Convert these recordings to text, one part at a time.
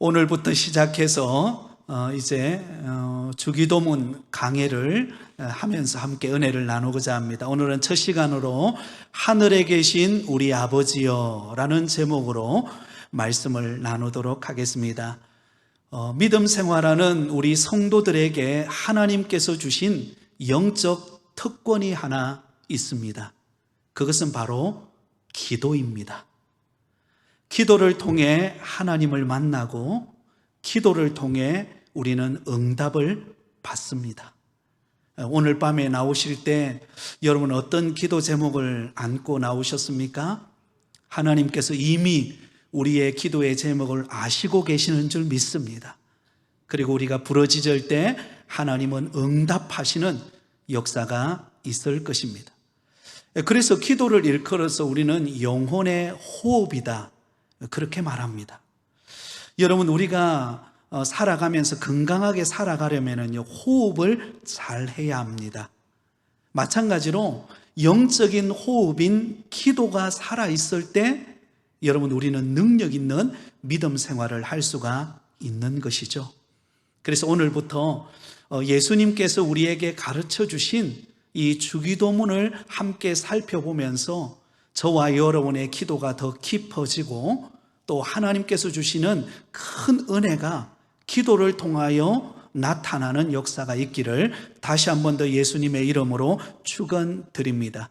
오늘부터 시작해서 이제 주기도문 강해를 하면서 함께 은혜를 나누고자 합니다. 오늘은 첫 시간으로 하늘에 계신 우리 아버지여 라는 제목으로 말씀을 나누도록 하겠습니다. 믿음 생활하는 우리 성도들에게 하나님께서 주신 영적 특권이 하나 있습니다. 그것은 바로 기도입니다. 기도를 통해 하나님을 만나고 기도를 통해 우리는 응답을 받습니다. 오늘 밤에 나오실 때 여러분 어떤 기도 제목을 안고 나오셨습니까? 하나님께서 이미 우리의 기도의 제목을 아시고 계시는 줄 믿습니다. 그리고 우리가 부르짖을 때 하나님은 응답하시는 역사가 있을 것입니다. 그래서 기도를 일컬어서 우리는 영혼의 호흡이다, 그렇게 말합니다. 여러분, 우리가 살아가면서 건강하게 살아가려면 호흡을 잘 해야 합니다. 마찬가지로 영적인 호흡인 기도가 살아있을 때 여러분, 우리는 능력 있는 믿음 생활을 할 수가 있는 것이죠. 그래서 오늘부터 예수님께서 우리에게 가르쳐 주신 이 주기도문을 함께 살펴보면서 저와 여러분의 기도가 더 깊어지고 또 하나님께서 주시는 큰 은혜가 기도를 통하여 나타나는 역사가 있기를 다시 한 번 더 예수님의 이름으로 축원드립니다.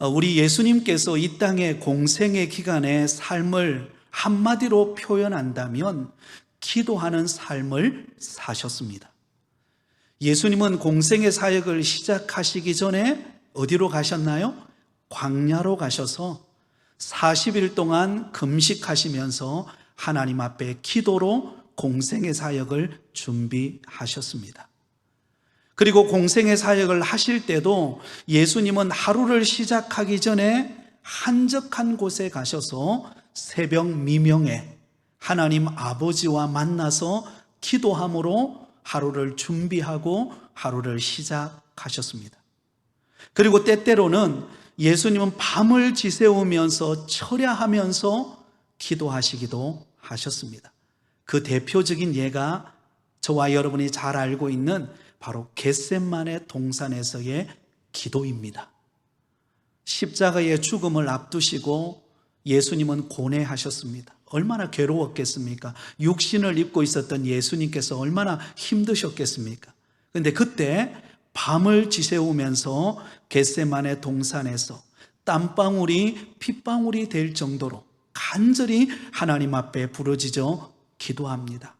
우리 예수님께서 이 땅의 공생의 기간의 삶을 한마디로 표현한다면 기도하는 삶을 사셨습니다. 예수님은 공생의 사역을 시작하시기 전에 어디로 가셨나요? 광야로 가셔서 40일 동안 금식하시면서 하나님 앞에 기도로 공생의 사역을 준비하셨습니다. 그리고 공생의 사역을 하실 때도 예수님은 하루를 시작하기 전에 한적한 곳에 가셔서 새벽 미명에 하나님 아버지와 만나서 기도함으로 하루를 준비하고 하루를 시작하셨습니다. 그리고 때때로는 예수님은 밤을 지새우면서 철야하면서 기도하시기도 하셨습니다. 그 대표적인 예가 저와 여러분이 잘 알고 있는 바로 겟세마네 동산에서의 기도입니다. 십자가의 죽음을 앞두시고 예수님은 고뇌하셨습니다. 얼마나 괴로웠겠습니까? 육신을 입고 있었던 예수님께서 얼마나 힘드셨겠습니까? 그런데 그때 밤을 지새우면서 겟세마네 동산에서 땀방울이 핏방울이 될 정도로 간절히 하나님 앞에 부르짖어 기도합니다.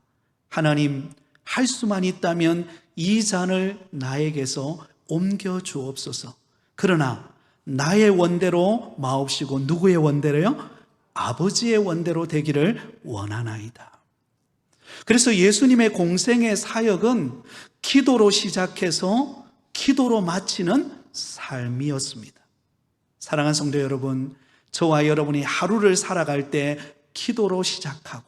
하나님, 할 수만 있다면 이 잔을 나에게서 옮겨 주옵소서. 그러나 나의 원대로 마옵시고 누구의 원대로요? 아버지의 원대로 되기를 원하나이다. 그래서 예수님의 공생의 사역은 기도로 시작해서 기도로 마치는 삶이었습니다. 사랑하는 성도 여러분, 저와 여러분이 하루를 살아갈 때 기도로 시작하고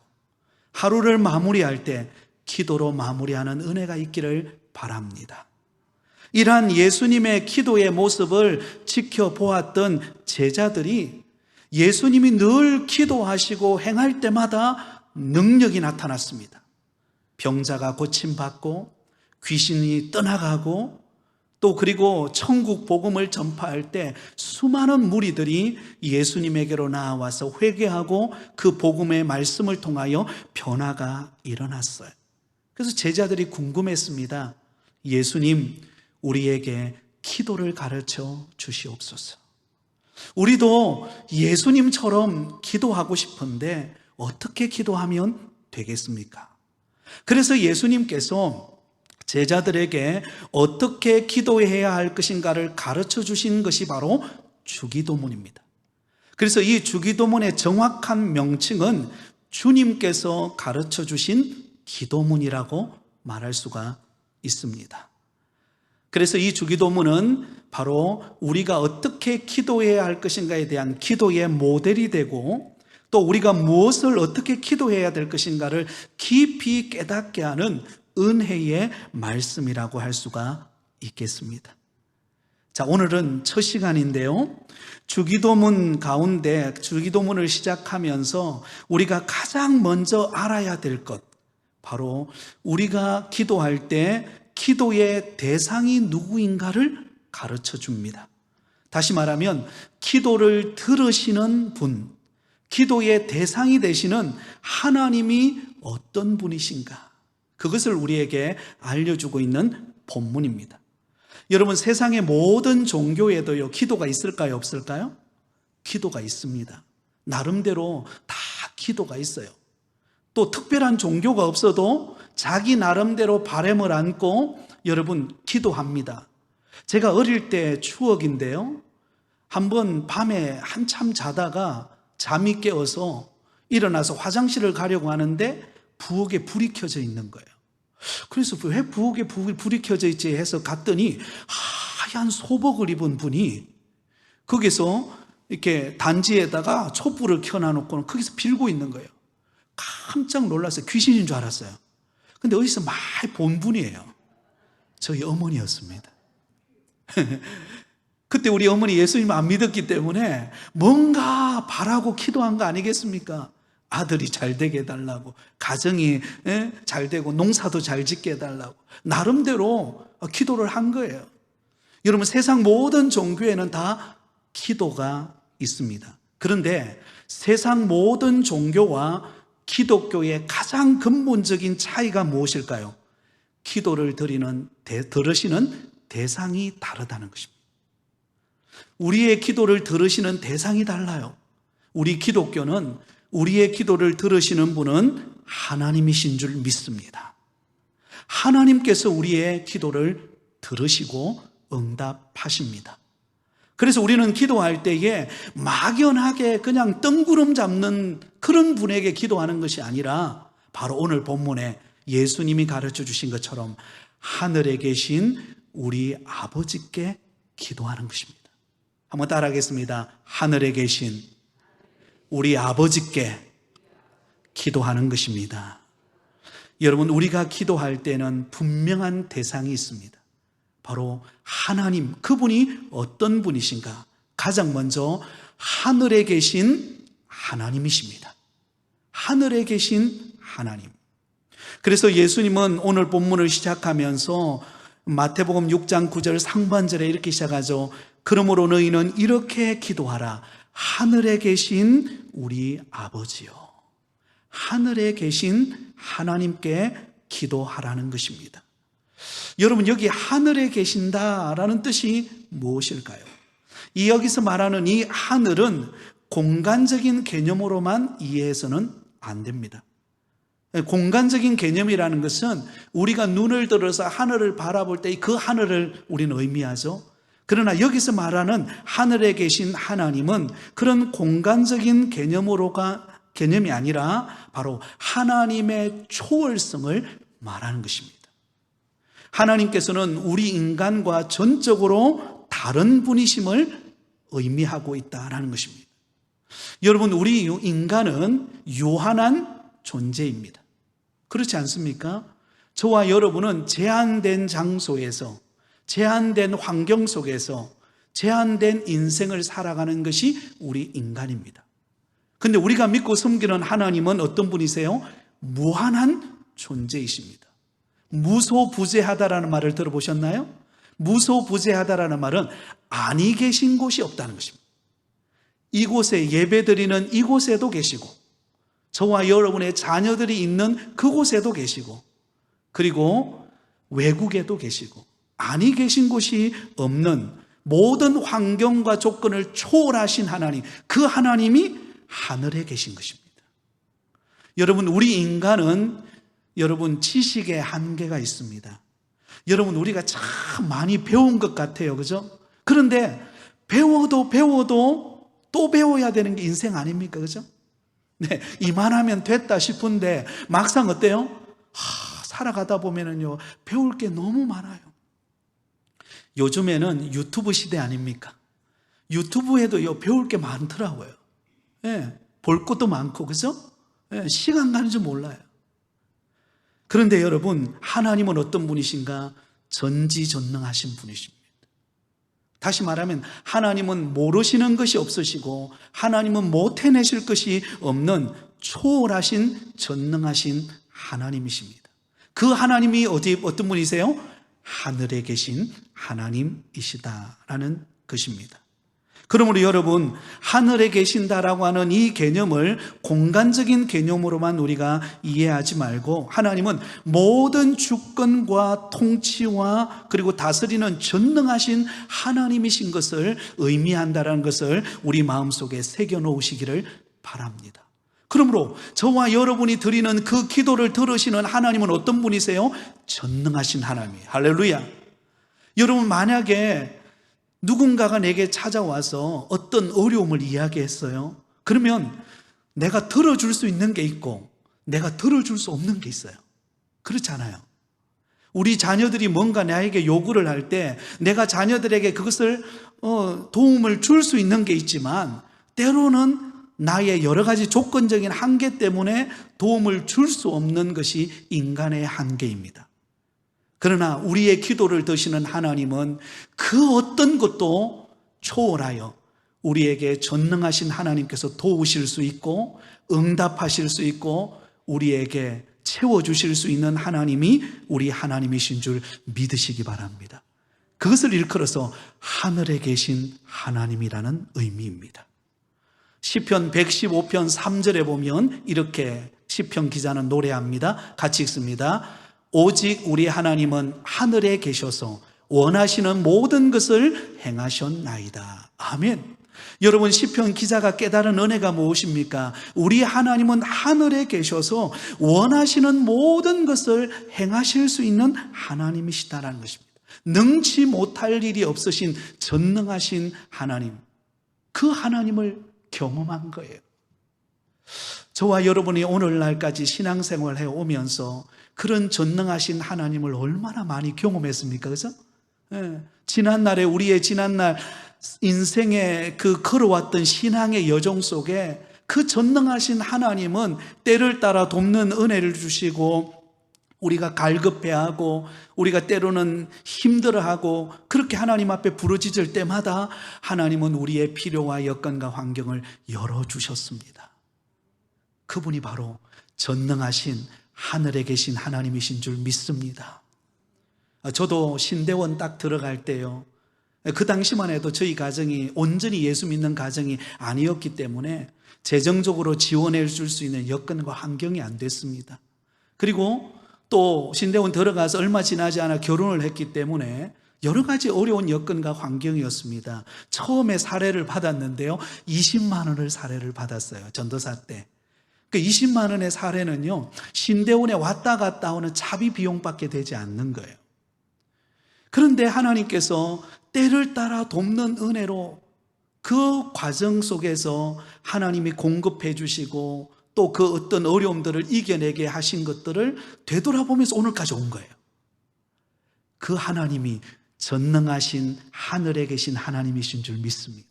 하루를 마무리할 때 기도로 마무리하는 은혜가 있기를 바랍니다. 이러한 예수님의 기도의 모습을 지켜보았던 제자들이 예수님이 늘 기도하시고 행할 때마다 능력이 나타났습니다. 병자가 고침받고 귀신이 떠나가고 또 그리고 천국 복음을 전파할 때 수많은 무리들이 예수님에게로 나와서 회개하고 그 복음의 말씀을 통하여 변화가 일어났어요. 그래서 제자들이 궁금했습니다. 예수님, 우리에게 기도를 가르쳐 주시옵소서. 우리도 예수님처럼 기도하고 싶은데 어떻게 기도하면 되겠습니까? 그래서 예수님께서 제자들에게 어떻게 기도해야 할 것인가를 가르쳐 주신 것이 바로 주기도문입니다. 그래서 이 주기도문의 정확한 명칭은 주님께서 가르쳐 주신 기도문이라고 말할 수가 있습니다. 그래서 이 주기도문은 바로 우리가 어떻게 기도해야 할 것인가에 대한 기도의 모델이 되고 또 우리가 무엇을 어떻게 기도해야 될 것인가를 깊이 깨닫게 하는 은혜의 말씀이라고 할 수가 있겠습니다. 자, 오늘은 첫 시간인데요. 주기도문 가운데 주기도문을 시작하면서 우리가 가장 먼저 알아야 될 것, 바로 우리가 기도할 때 기도의 대상이 누구인가를 가르쳐 줍니다. 다시 말하면 기도를 들으시는 분, 기도의 대상이 되시는 하나님이 어떤 분이신가, 그것을 우리에게 알려주고 있는 본문입니다. 여러분, 세상의 모든 종교에도요, 기도가 있을까요, 없을까요? 기도가 있습니다. 나름대로 다 기도가 있어요. 또 특별한 종교가 없어도 자기 나름대로 바람을 안고 여러분 기도합니다. 제가 어릴 때 추억인데요, 한번 밤에 한참 자다가 잠이 깨어서 일어나서 화장실을 가려고 하는데 부엌에 불이 켜져 있는 거예요. 그래서 왜 부엌에 불이 켜져 있지 해서 갔더니 하얀 소복을 입은 분이 거기서 이렇게 단지에다가 촛불을 켜놔놓고 거기서 빌고 있는 거예요. 깜짝 놀랐어요. 귀신인 줄 알았어요. 근데 어디서 많이 본 분이에요. 저희 어머니였습니다. 그때 우리 어머니 예수님 안 믿었기 때문에 뭔가 바라고 기도한 거 아니겠습니까? 아들이 잘 되게 해달라고, 가정이 잘 되고 농사도 잘 짓게 해달라고 나름대로 기도를 한 거예요. 여러분, 세상 모든 종교에는 다 기도가 있습니다. 그런데 세상 모든 종교와 기독교의 가장 근본적인 차이가 무엇일까요? 기도를 들으시는 대상이 다르다는 것입니다. 우리의 기도를 들으시는 대상이 달라요. 우리 기독교는 우리의 기도를 들으시는 분은 하나님이신 줄 믿습니다. 하나님께서 우리의 기도를 들으시고 응답하십니다. 그래서 우리는 기도할 때에 막연하게 그냥 뜬구름 잡는 그런 분에게 기도하는 것이 아니라 바로 오늘 본문에 예수님이 가르쳐 주신 것처럼 하늘에 계신 우리 아버지께 기도하는 것입니다. 한번 따라하겠습니다. 하늘에 계신 우리 아버지께 기도하는 것입니다. 여러분, 우리가 기도할 때는 분명한 대상이 있습니다. 바로 하나님, 그분이 어떤 분이신가? 가장 먼저 하늘에 계신 하나님이십니다. 하늘에 계신 하나님. 그래서 예수님은 오늘 본문을 시작하면서 마태복음 6장 9절 상반절에 이렇게 시작하죠. 그러므로 너희는 이렇게 기도하라. 하늘에 계신 우리 아버지요. 하늘에 계신 하나님께 기도하라는 것입니다. 여러분, 여기 하늘에 계신다라는 뜻이 무엇일까요? 여기서 말하는 이 하늘은 공간적인 개념으로만 이해해서는 안 됩니다. 공간적인 개념이라는 것은 우리가 눈을 들어서 하늘을 바라볼 때 그 하늘을 우리는 의미하죠. 그러나 여기서 말하는 하늘에 계신 하나님은 그런 공간적인 개념이 아니라 바로 하나님의 초월성을 말하는 것입니다. 하나님께서는 우리 인간과 전적으로 다른 분이심을 의미하고 있다는 것입니다. 여러분, 우리 인간은 유한한 존재입니다. 그렇지 않습니까? 저와 여러분은 제한된 장소에서, 제한된 환경 속에서 제한된 인생을 살아가는 것이 우리 인간입니다. 그런데 우리가 믿고 섬기는 하나님은 어떤 분이세요? 무한한 존재이십니다. 무소부재하다라는 말을 들어보셨나요? 무소부재하다라는 말은 아니 계신 곳이 없다는 것입니다. 이곳에 예배드리는 이곳에도 계시고, 저와 여러분의 자녀들이 있는 그곳에도 계시고, 그리고 외국에도 계시고, 아니 계신 곳이 없는 모든 환경과 조건을 초월하신 하나님, 그 하나님이 하늘에 계신 것입니다. 여러분, 우리 인간은 여러분 지식의 한계가 있습니다. 여러분, 우리가 참 많이 배운 것 같아요, 그죠? 그런데 배워도 또 배워야 되는 게 인생 아닙니까, 그죠? 네, 이만하면 됐다 싶은데 막상 어때요? 살아가다 보면은요, 배울 게 너무 많아요. 요즘에는 유튜브 시대 아닙니까? 유튜브에도 배울 게 많더라고요. 네, 볼 것도 많고, 그죠? 네, 시간 가는 줄 몰라요. 그런데 여러분, 하나님은 어떤 분이신가? 전지전능하신 분이십니다. 다시 말하면 하나님은 모르시는 것이 없으시고 하나님은 못 해내실 것이 없는 초월하신 전능하신 하나님이십니다. 그 하나님이 어떤 분이세요? 하늘에 계신 하나님이시다라는 것입니다. 그러므로 여러분, 하늘에 계신다라고 하는 이 개념을 공간적인 개념으로만 우리가 이해하지 말고 하나님은 모든 주권과 통치와 그리고 다스리는 전능하신 하나님이신 것을 의미한다는 것을 우리 마음속에 새겨놓으시기를 바랍니다. 그러므로 저와 여러분이 드리는 그 기도를 들으시는 하나님은 어떤 분이세요? 전능하신 하나님이에요. 할렐루야. 여러분, 만약에 누군가가 내게 찾아와서 어떤 어려움을 이야기했어요. 그러면 내가 들어줄 수 있는 게 있고 내가 들어줄 수 없는 게 있어요. 그렇잖아요. 우리 자녀들이 뭔가 나에게 요구를 할 때 내가 자녀들에게 그것을 도움을 줄 수 있는 게 있지만 때로는 나의 여러 가지 조건적인 한계 때문에 도움을 줄 수 없는 것이 인간의 한계입니다. 그러나 우리의 기도를 드시는 하나님은 그 어떤 것도 초월하여 우리에게 전능하신 하나님께서 도우실 수 있고 응답하실 수 있고 우리에게 채워주실 수 있는 하나님이 우리 하나님이신 줄 믿으시기 바랍니다. 그것을 일컬어서 하늘에 계신 하나님이라는 의미입니다. 시편 115편 3절에 보면 이렇게 시편 기자는 노래합니다. 같이 읽습니다. 오직 우리 하나님은 하늘에 계셔서 원하시는 모든 것을 행하셨나이다. 아멘. 여러분, 시편 기자가 깨달은 은혜가 무엇입니까? 우리 하나님은 하늘에 계셔서 원하시는 모든 것을 행하실 수 있는 하나님이시다라는 것입니다. 능치 못할 일이 없으신 전능하신 하나님, 그 하나님을 경험한 거예요. 저와 여러분이 오늘날까지 신앙생활을 해오면서 그런 전능하신 하나님을 얼마나 많이 경험했습니까? 그죠? 지난날에 우리의 지난날 인생에 그 걸어왔던 신앙의 여정 속에 그 전능하신 하나님은 때를 따라 돕는 은혜를 주시고 우리가 갈급해하고 우리가 때로는 힘들어하고 그렇게 하나님 앞에 부르짖을 때마다 하나님은 우리의 필요와 여건과 환경을 열어주셨습니다. 그분이 바로 전능하신 하늘에 계신 하나님이신 줄 믿습니다. 저도 신대원 딱 들어갈 때요, 그 당시만 해도 저희 가정이 온전히 예수 믿는 가정이 아니었기 때문에 재정적으로 지원해 줄 수 있는 여건과 환경이 안 됐습니다. 그리고 또 신대원 들어가서 얼마 지나지 않아 결혼을 했기 때문에 여러 가지 어려운 여건과 환경이었습니다. 처음에 사례를 받았는데요, 20만 원을 사례를 받았어요. 전도사 때. 그 20만 원의 사례는요, 신대원에 왔다 갔다 오는 차비 비용밖에 되지 않는 거예요. 그런데 하나님께서 때를 따라 돕는 은혜로 그 과정 속에서 하나님이 공급해 주시고 또 그 어떤 어려움들을 이겨내게 하신 것들을 되돌아보면서 오늘까지 온 거예요. 그 하나님이 전능하신 하늘에 계신 하나님이신 줄 믿습니다.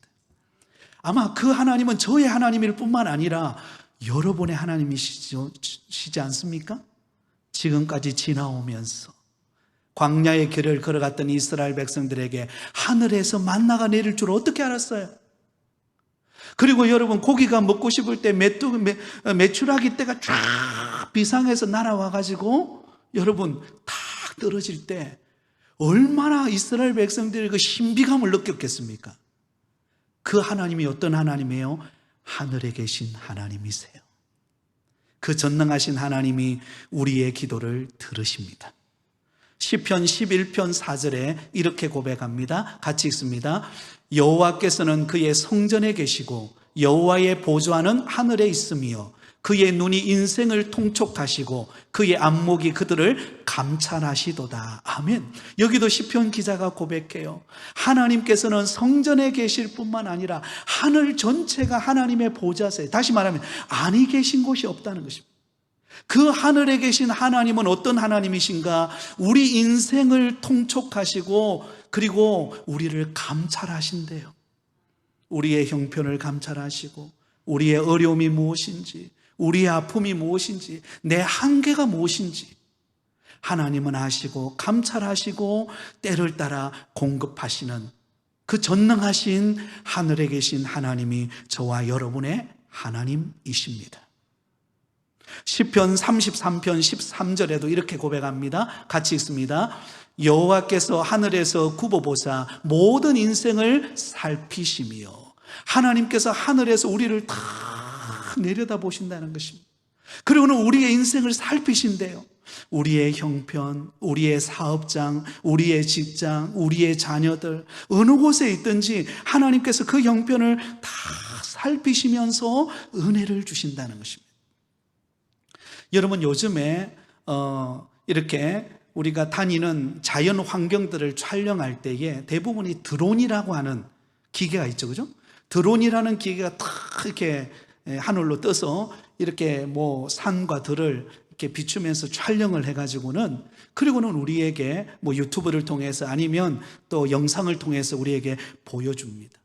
아마 그 하나님은 저의 하나님일 뿐만 아니라 여러분의 하나님이시지 않습니까? 지금까지 지나오면서 광야의 길을 걸어갔던 이스라엘 백성들에게 하늘에서 만나가 내릴 줄 어떻게 알았어요? 그리고 여러분, 고기가 먹고 싶을 때 메추라기 떼가 쫙 비상해서 날아와가지고 여러분 탁 떨어질 때 얼마나 이스라엘 백성들이 그 신비감을 느꼈겠습니까? 그 하나님이 어떤 하나님이에요? 하늘에 계신 하나님이세요. 그 전능하신 하나님이 우리의 기도를 들으십니다. 시편 11편 4절에 이렇게 고백합니다. 같이 읽습니다. 여호와께서는 그의 성전에 계시고 여호와의 보좌는 하늘에 있으며 그의 눈이 인생을 통촉하시고 그의 안목이 그들을 감찰하시도다. 아멘. 여기도 시편 기자가 고백해요. 하나님께서는 성전에 계실 뿐만 아니라 하늘 전체가 하나님의 보좌세. 다시 말하면 아니 계신 곳이 없다는 것입니다. 그 하늘에 계신 하나님은 어떤 하나님이신가? 우리 인생을 통촉하시고 그리고 우리를 감찰하신대요. 우리의 형편을 감찰하시고 우리의 어려움이 무엇인지, 우리의 아픔이 무엇인지, 내 한계가 무엇인지 하나님은 아시고 감찰하시고 때를 따라 공급하시는 그 전능하신 하늘에 계신 하나님이 저와 여러분의 하나님이십니다. 시편 33편 13절에도 이렇게 고백합니다. 같이 읽습니다. 여호와께서 하늘에서 굽어보사 모든 인생을 살피시며, 하나님께서 하늘에서 우리를 다 내려다보신다는 것입니다. 그리고는 우리의 인생을 살피신대요. 우리의 형편, 우리의 사업장, 우리의 직장, 우리의 자녀들, 어느 곳에 있든지 하나님께서 그 형편을 다 살피시면서 은혜를 주신다는 것입니다. 여러분, 요즘에 이렇게 우리가 다니는 자연 환경들을 촬영할 때에 대부분이 드론이라고 하는 기계가 있죠, 그죠? 드론이라는 기계가 탁 이렇게 하늘로 떠서 이렇게 뭐 산과 들을 이렇게 비추면서 촬영을 해가지고는, 그리고는 우리에게 뭐 유튜브를 통해서 아니면 또 영상을 통해서 우리에게 보여줍니다.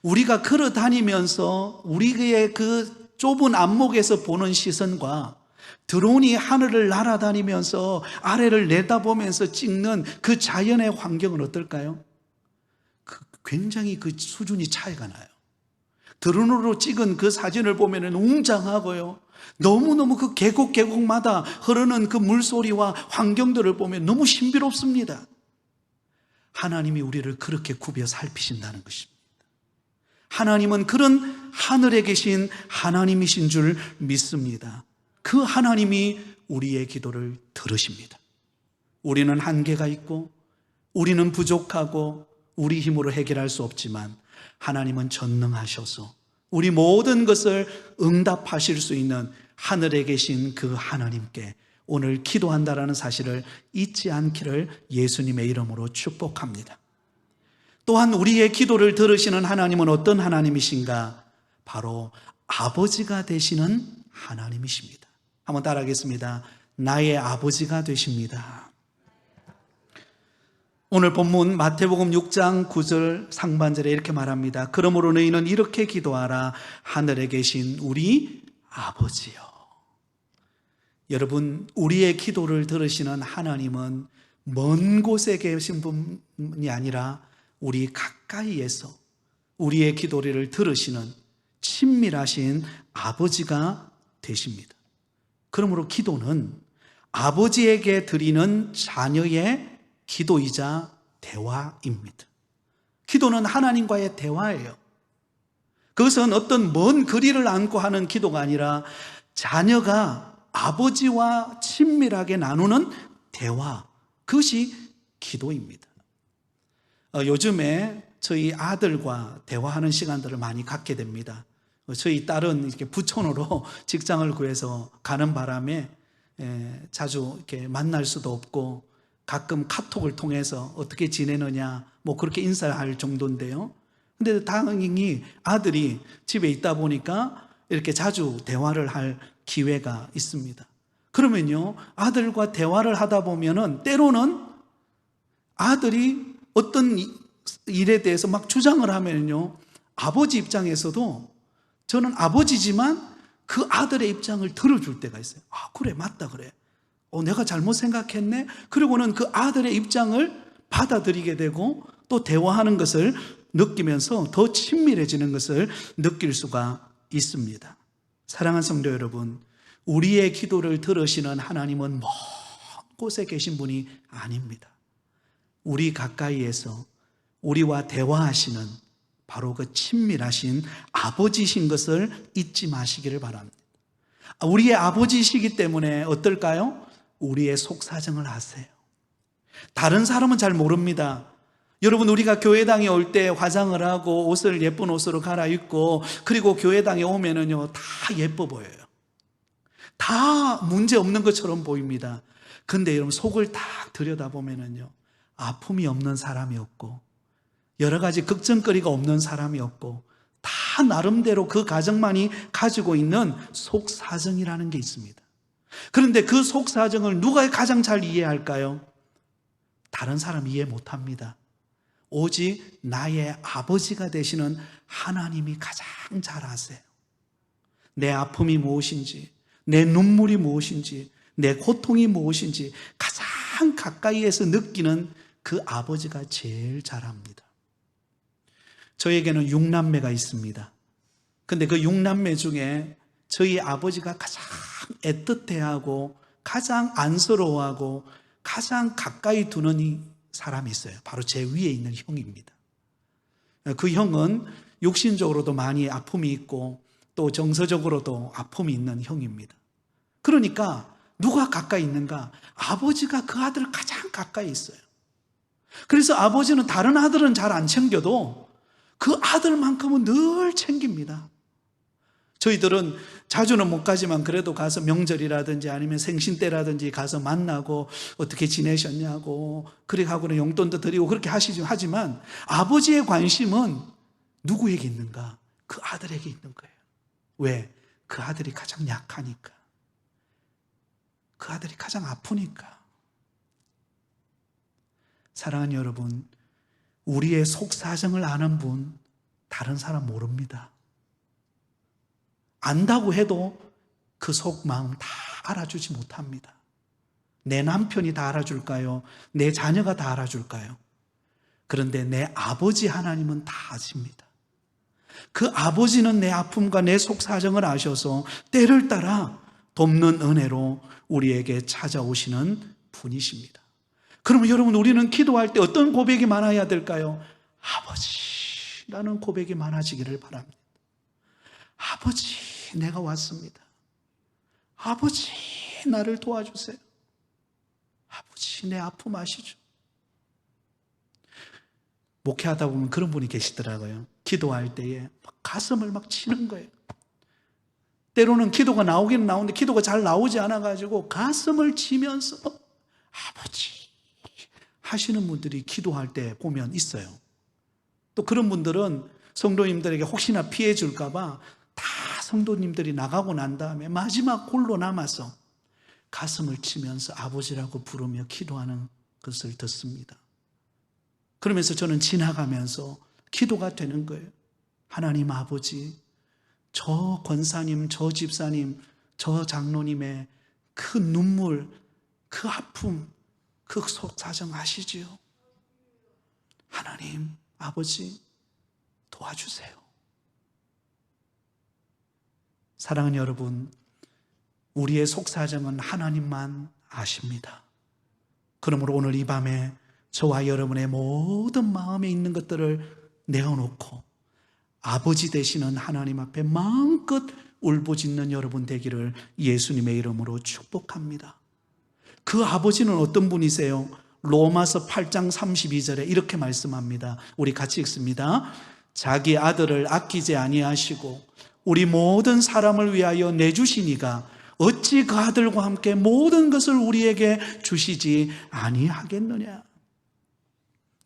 우리가 걸어 다니면서 우리의 그 좁은 안목에서 보는 시선과 드론이 하늘을 날아다니면서 아래를 내다보면서 찍는 그 자연의 환경은 어떨까요? 굉장히 그 수준이 차이가 나요. 드론으로 찍은 그 사진을 보면 웅장하고요, 너무너무 그 계곡마다 흐르는 그 물소리와 환경들을 보면 너무 신비롭습니다. 하나님이 우리를 그렇게 굽여 살피신다는 것입니다. 하나님은 그런 하늘에 계신 하나님이신 줄 믿습니다. 그 하나님이 우리의 기도를 들으십니다. 우리는 한계가 있고 우리는 부족하고 우리 힘으로 해결할 수 없지만 하나님은 전능하셔서 우리 모든 것을 응답하실 수 있는 하늘에 계신 그 하나님께 오늘 기도한다라는 사실을 잊지 않기를 예수님의 이름으로 축복합니다. 또한 우리의 기도를 들으시는 하나님은 어떤 하나님이신가? 바로 아버지가 되시는 하나님이십니다. 한번 따라하겠습니다. 나의 아버지가 되십니다. 오늘 본문 마태복음 6장 9절 상반절에 이렇게 말합니다. 그러므로 너희는 이렇게 기도하라. 하늘에 계신 우리 아버지요. 여러분, 우리의 기도를 들으시는 하나님은 먼 곳에 계신 분이 아니라 우리 가까이에서 우리의 기도를 들으시는 친밀하신 아버지가 되십니다. 그러므로 기도는 아버지에게 드리는 자녀의 기도이자 대화입니다. 기도는 하나님과의 대화예요. 그것은 어떤 먼 거리를 안고 하는 기도가 아니라 자녀가 아버지와 친밀하게 나누는 대화, 그것이 기도입니다. 요즘에 저희 아들과 대화하는 시간들을 많이 갖게 됩니다. 저희 딸은 이렇게 부촌으로 직장을 구해서 가는 바람에 자주 이렇게 만날 수도 없고 가끔 카톡을 통해서 어떻게 지내느냐 뭐 그렇게 인사할 정도인데요. 근데 당연히 아들이 집에 있다 보니까 이렇게 자주 대화를 할 기회가 있습니다. 그러면요, 아들과 대화를 하다 보면은 때로는 아들이 어떤 일에 대해서 막 주장을 하면요, 아버지 입장에서도 저는 아버지지만 그 아들의 입장을 들어줄 때가 있어요. 아, 그래, 맞다, 그래. 내가 잘못 생각했네. 그리고는 그 아들의 입장을 받아들이게 되고 또 대화하는 것을 느끼면서 더 친밀해지는 것을 느낄 수가 있습니다. 사랑하는 성도 여러분, 우리의 기도를 들으시는 하나님은 먼 곳에 계신 분이 아닙니다. 우리 가까이에서 우리와 대화하시는 바로 그 친밀하신 아버지신 것을 잊지 마시기를 바랍니다. 우리의 아버지시기 때문에 어떨까요? 우리의 속사정을 아세요. 다른 사람은 잘 모릅니다. 여러분, 우리가 교회당에 올 때 화장을 하고 옷을 예쁜 옷으로 갈아입고 그리고 교회당에 오면은요, 다 예뻐 보여요. 다 문제 없는 것처럼 보입니다. 근데 여러분, 속을 딱 들여다보면은요, 아픔이 없는 사람이 없고 여러 가지 걱정거리가 없는 사람이 없고 다 나름대로 그 가정만이 가지고 있는 속사정이라는 게 있습니다. 그런데 그 속사정을 누가 가장 잘 이해할까요? 다른 사람 이해 못합니다. 오직 나의 아버지가 되시는 하나님이 가장 잘 아세요. 내 아픔이 무엇인지, 내 눈물이 무엇인지, 내 고통이 무엇인지 가장 가까이에서 느끼는 그 아버지가 제일 잘 압니다. 저에게는 6남매가 있습니다. 근데 그 6남매 중에 저희 아버지가 가장 애틋해하고 가장 안쓰러워하고 가장 가까이 두는 이 사람이 있어요. 바로 제 위에 있는 형입니다. 그 형은 육신적으로도 많이 아픔이 있고 또 정서적으로도 아픔이 있는 형입니다. 그러니까 누가 가까이 있는가? 아버지가 그 아들을 가장 가까이 있어요. 그래서 아버지는 다른 아들은 잘 안 챙겨도 그 아들만큼은 늘 챙깁니다. 저희들은 자주는 못 가지만 그래도 가서 명절이라든지 아니면 생신 때라든지 가서 만나고 어떻게 지내셨냐고 그렇게 하고는 용돈도 드리고 그렇게 하지만 아버지의 관심은 누구에게 있는가? 그 아들에게 있는 거예요. 왜? 그 아들이 가장 약하니까. 그 아들이 가장 아프니까. 사랑하는 여러분, 우리의 속사정을 아는 분 다른 사람 모릅니다. 안다고 해도 그 속마음 다 알아주지 못합니다. 내 남편이 다 알아줄까요? 내 자녀가 다 알아줄까요? 그런데 내 아버지 하나님은 다 아십니다. 그 아버지는 내 아픔과 내 속사정을 아셔서 때를 따라 돕는 은혜로 우리에게 찾아오시는 분이십니다. 그러면 여러분, 우리는 기도할 때 어떤 고백이 많아야 될까요? 아버지라는 고백이 많아지기를 바랍니다. 아버지, 내가 왔습니다. 아버지, 나를 도와주세요. 아버지, 내 아픔 아시죠? 목회하다 보면 그런 분이 계시더라고요. 기도할 때에 가슴을 막 치는 거예요. 때로는 기도가 나오기는 나오는데 기도가 잘 나오지 않아가지고 가슴을 치면서 아버지 하시는 분들이 기도할 때 보면 있어요. 또 그런 분들은 성도님들에게 혹시나 피해 줄까 봐 다 성도님들이 나가고 난 다음에 마지막 홀로 남아서 가슴을 치면서 아버지라고 부르며 기도하는 것을 듣습니다. 그러면서 저는 지나가면서 기도가 되는 거예요. 하나님 아버지, 저 권사님, 저 집사님, 저 장로님의 그 눈물, 그 아픔, 그 속사정 아시지요? 하나님 아버지 도와주세요. 사랑하는 여러분, 우리의 속사정은 하나님만 아십니다. 그러므로 오늘 이 밤에 저와 여러분의 모든 마음에 있는 것들을 내어놓고 아버지 되시는 하나님 앞에 마음껏 울부짖는 여러분 되기를 예수님의 이름으로 축복합니다. 그 아버지는 어떤 분이세요? 로마서 8장 32절에 이렇게 말씀합니다. 우리 같이 읽습니다. 자기 아들을 아끼지 아니하시고 우리 모든 사람을 위하여 내주시니가 어찌 그 아들과 함께 모든 것을 우리에게 주시지 아니하겠느냐.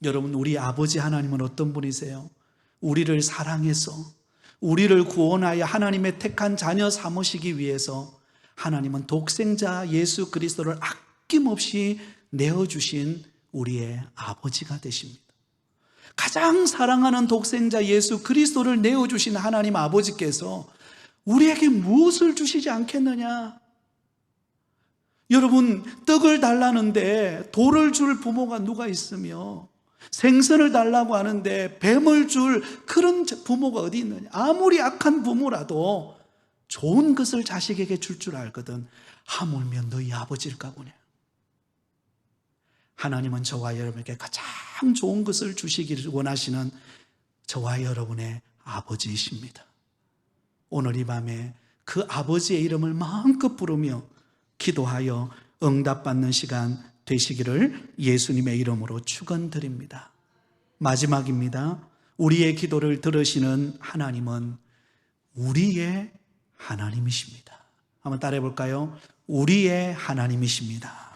여러분, 우리 아버지 하나님은 어떤 분이세요? 우리를 사랑해서 우리를 구원하여 하나님의 택한 자녀 삼으시기 위해서 하나님은 독생자 예수 그리스도를 아낌없이 내어주신 우리의 아버지가 되십니다. 가장 사랑하는 독생자 예수 그리스도를 내어주신 하나님 아버지께서 우리에게 무엇을 주시지 않겠느냐? 여러분, 떡을 달라는데 돌을 줄 부모가 누가 있으며 생선을 달라고 하는데 뱀을 줄 그런 부모가 어디 있느냐? 아무리 악한 부모라도 좋은 것을 자식에게 줄 알거든. 하물며 너희 아버지일까 보네. 하나님은 저와 여러분에게 가장 좋은 것을 주시기를 원하시는 저와 여러분의 아버지이십니다. 오늘 이 밤에 그 아버지의 이름을 마음껏 부르며 기도하여 응답받는 시간 되시기를 예수님의 이름으로 축원드립니다. 마지막입니다. 우리의 기도를 들으시는 하나님은 우리의 하나님이십니다. 한번 따라해 볼까요? 우리의 하나님이십니다.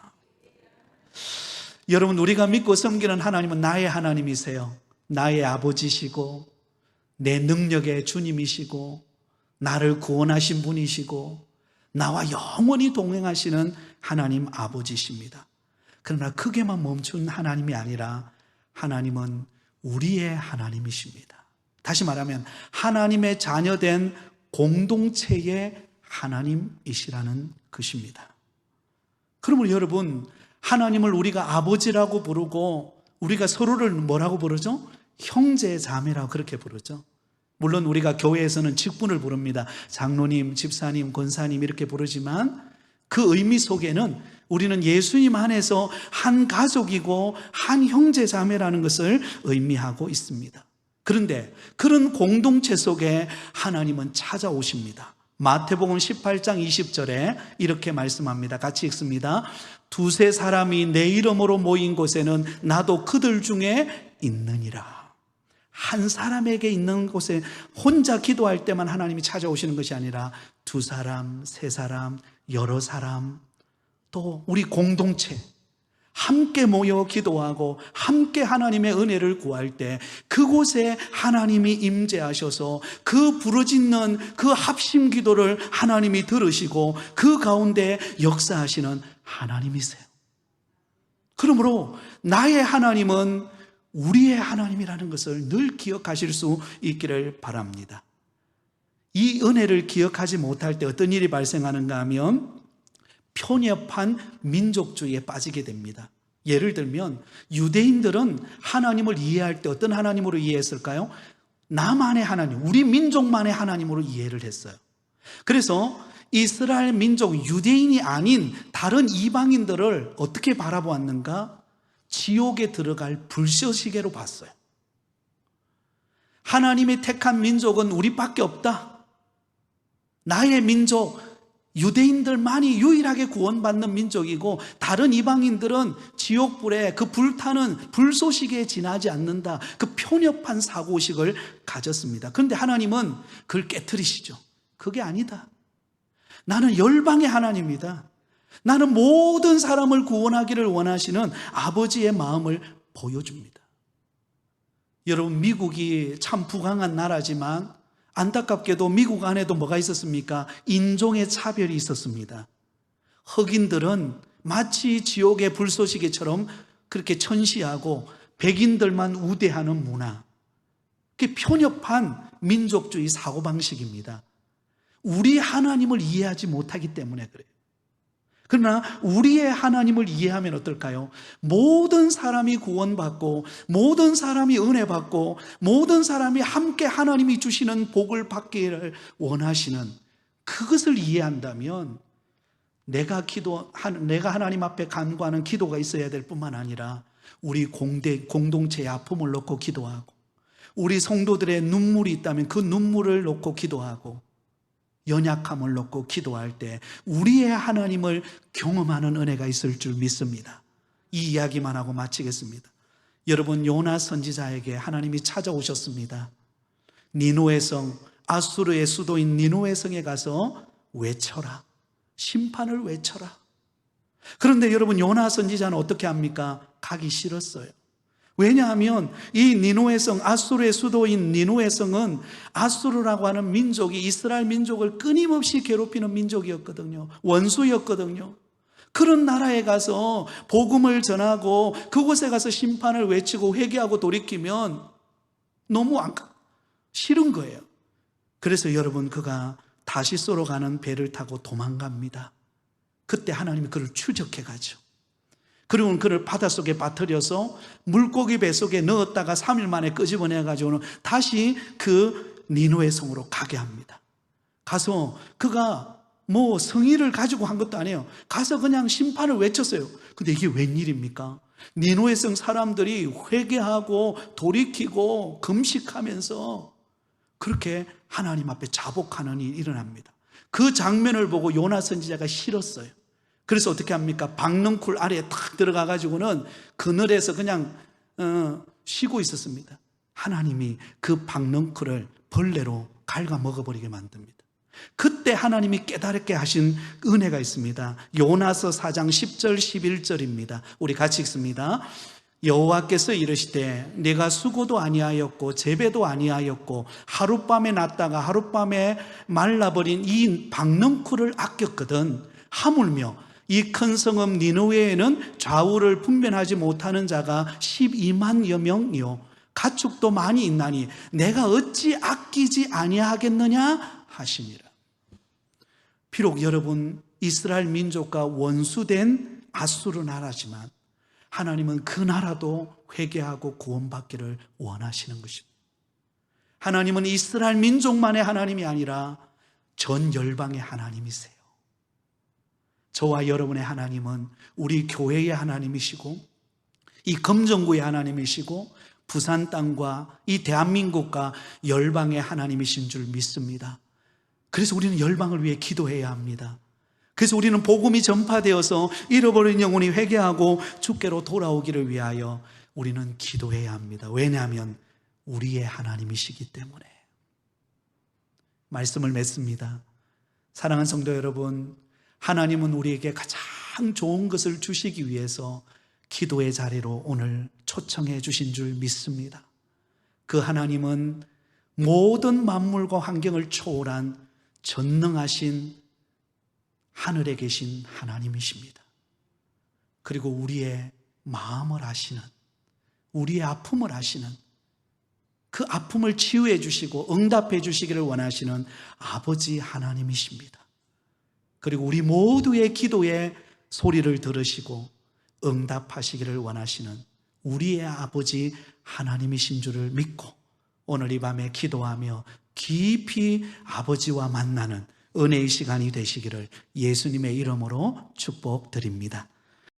여러분, 우리가 믿고 섬기는 하나님은 나의 하나님이세요. 나의 아버지시고 내 능력의 주님이시고 나를 구원하신 분이시고 나와 영원히 동행하시는 하나님 아버지십니다. 그러나 크게만 멈춘 하나님이 아니라 하나님은 우리의 하나님이십니다. 다시 말하면 하나님의 자녀된 공동체의 하나님이시라는 것입니다. 그러면 여러분, 하나님을 우리가 아버지라고 부르고 우리가 서로를 뭐라고 부르죠? 형제 자매라고 그렇게 부르죠. 물론 우리가 교회에서는 직분을 부릅니다. 장로님, 집사님, 권사님 이렇게 부르지만 그 의미 속에는 우리는 예수님 안에서 한 가족이고 한 형제 자매라는 것을 의미하고 있습니다. 그런데 그런 공동체 속에 하나님은 찾아오십니다. 마태복음 18장 20절에 이렇게 말씀합니다. 같이 읽습니다. 두세 사람이 내 이름으로 모인 곳에는 나도 그들 중에 있느니라. 한 사람에게 있는 곳에 혼자 기도할 때만 하나님이 찾아오시는 것이 아니라 두 사람, 세 사람, 여러 사람, 또 우리 공동체 함께 모여 기도하고 함께 하나님의 은혜를 구할 때 그곳에 하나님이 임재하셔서 그 부르짖는 그 합심 기도를 하나님이 들으시고 그 가운데 역사하시는 하나님이세요. 그러므로 나의 하나님은 우리의 하나님이라는 것을 늘 기억하실 수 있기를 바랍니다. 이 은혜를 기억하지 못할 때 어떤 일이 발생하는가 하면 편협한 민족주의에 빠지게 됩니다. 예를 들면 유대인들은 하나님을 이해할 때 어떤 하나님으로 이해했을까요? 나만의 하나님, 우리 민족만의 하나님으로 이해를 했어요. 그래서 이스라엘 민족, 유대인이 아닌 다른 이방인들을 어떻게 바라보았는가? 지옥에 들어갈 불쏘시개로 봤어요. 하나님이 택한 민족은 우리밖에 없다. 나의 민족, 유대인들만이 유일하게 구원받는 민족이고 다른 이방인들은 지옥불에 그 불타는 불쏘시개에 지나지 않는다. 그 편협한 사고식을 가졌습니다. 그런데 하나님은 그걸 깨트리시죠. 그게 아니다. 나는 열방의 하나님이다. 나는 모든 사람을 구원하기를 원하시는 아버지의 마음을 보여줍니다. 여러분, 미국이 참 부강한 나라지만 안타깝게도 미국 안에도 뭐가 있었습니까? 인종의 차별이 있었습니다. 흑인들은 마치 지옥의 불쏘시개처럼 그렇게 천시하고 백인들만 우대하는 문화, 그게 편협한 민족주의 사고방식입니다. 우리 하나님을 이해하지 못하기 때문에 그래요. 그러나 우리의 하나님을 이해하면 어떨까요? 모든 사람이 구원받고 모든 사람이 은혜 받고 모든 사람이 함께 하나님이 주시는 복을 받기를 원하시는 그것을 이해한다면 내가 하나님 앞에 간구하는 기도가 있어야 될 뿐만 아니라 우리 공동체의 아픔을 놓고 기도하고 우리 성도들의 눈물이 있다면 그 눈물을 놓고 기도하고 연약함을 놓고 기도할 때 우리의 하나님을 경험하는 은혜가 있을 줄 믿습니다. 이 이야기만 하고 마치겠습니다. 여러분, 요나 선지자에게 하나님이 찾아오셨습니다. 니누의 성, 아수르의 수도인 니누의 성에 가서 외쳐라. 심판을 외쳐라. 그런데 여러분, 요나 선지자는 어떻게 합니까? 가기 싫었어요. 왜냐하면 이 니누의 성, 아수르의 수도인 니누의 성은 아수르라고 하는 민족이 이스라엘 민족을 끊임없이 괴롭히는 민족이었거든요. 원수였거든요. 그런 나라에 가서 복음을 전하고 그곳에 가서 심판을 외치고 회개하고 돌이키면 너무 싫은 거예요. 그래서 여러분, 그가 다시소로 가는 배를 타고 도망갑니다. 그때 하나님이 그를 추적해 가죠. 그리고는 그를 바닷속에 빠뜨려서 물고기 뱃속에 넣었다가 3일 만에 끄집어내가지고는 다시 그 니누의 성으로 가게 합니다. 가서 그가 뭐 성의를 가지고 한 것도 아니에요. 가서 그냥 심판을 외쳤어요. 근데 이게 웬일입니까? 니누의 성 사람들이 회개하고 돌이키고 금식하면서 그렇게 하나님 앞에 자복하는 일이 일어납니다. 그 장면을 보고 요나 선지자가 싫었어요. 그래서 어떻게 합니까? 박넝쿨 아래에 탁 들어가가지고는 그늘에서 그냥 쉬고 있었습니다. 하나님이 그 박넝쿨을 벌레로 갉아먹어버리게 만듭니다. 그때 하나님이 깨달게 하신 은혜가 있습니다. 요나서 4장 10절 11절입니다. 우리 같이 읽습니다. 여호와께서 이르시되 내가 수고도 아니하였고 재배도 아니하였고 하룻밤에 났다가 하룻밤에 말라버린 이 박넝쿨을 아꼈거든. 하물며 이 큰 성읍 니느웨에는 좌우를 분별하지 못하는 자가 12만여 명이요 가축도 많이 있나니 내가 어찌 아끼지 아니하겠느냐 하시니라. 비록 여러분 이스라엘 민족과 원수된 아수르 나라지만 하나님은 그 나라도 회개하고 구원받기를 원하시는 것입니다. 하나님은 이스라엘 민족만의 하나님이 아니라 전 열방의 하나님이세요. 저와 여러분의 하나님은 우리 교회의 하나님이시고 이 금정구의 하나님이시고 부산 땅과 이 대한민국과 열방의 하나님이신 줄 믿습니다. 그래서 우리는 열방을 위해 기도해야 합니다. 그래서 우리는 복음이 전파되어서 잃어버린 영혼이 회개하고 주께로 돌아오기를 위하여 우리는 기도해야 합니다. 왜냐하면 우리의 하나님이시기 때문에. 말씀을 맺습니다. 사랑하는 성도 여러분, 하나님은 우리에게 가장 좋은 것을 주시기 위해서 기도의 자리로 오늘 초청해 주신 줄 믿습니다. 그 하나님은 모든 만물과 환경을 초월한 전능하신 하늘에 계신 하나님이십니다. 그리고 우리의 마음을 아시는, 우리의 아픔을 아시는, 그 아픔을 치유해 주시고 응답해 주시기를 원하시는 아버지 하나님이십니다. 그리고 우리 모두의 기도에 소리를 들으시고 응답하시기를 원하시는 우리의 아버지 하나님이신 줄을 믿고 오늘 이 밤에 기도하며 깊이 아버지와 만나는 은혜의 시간이 되시기를 예수님의 이름으로 축복드립니다.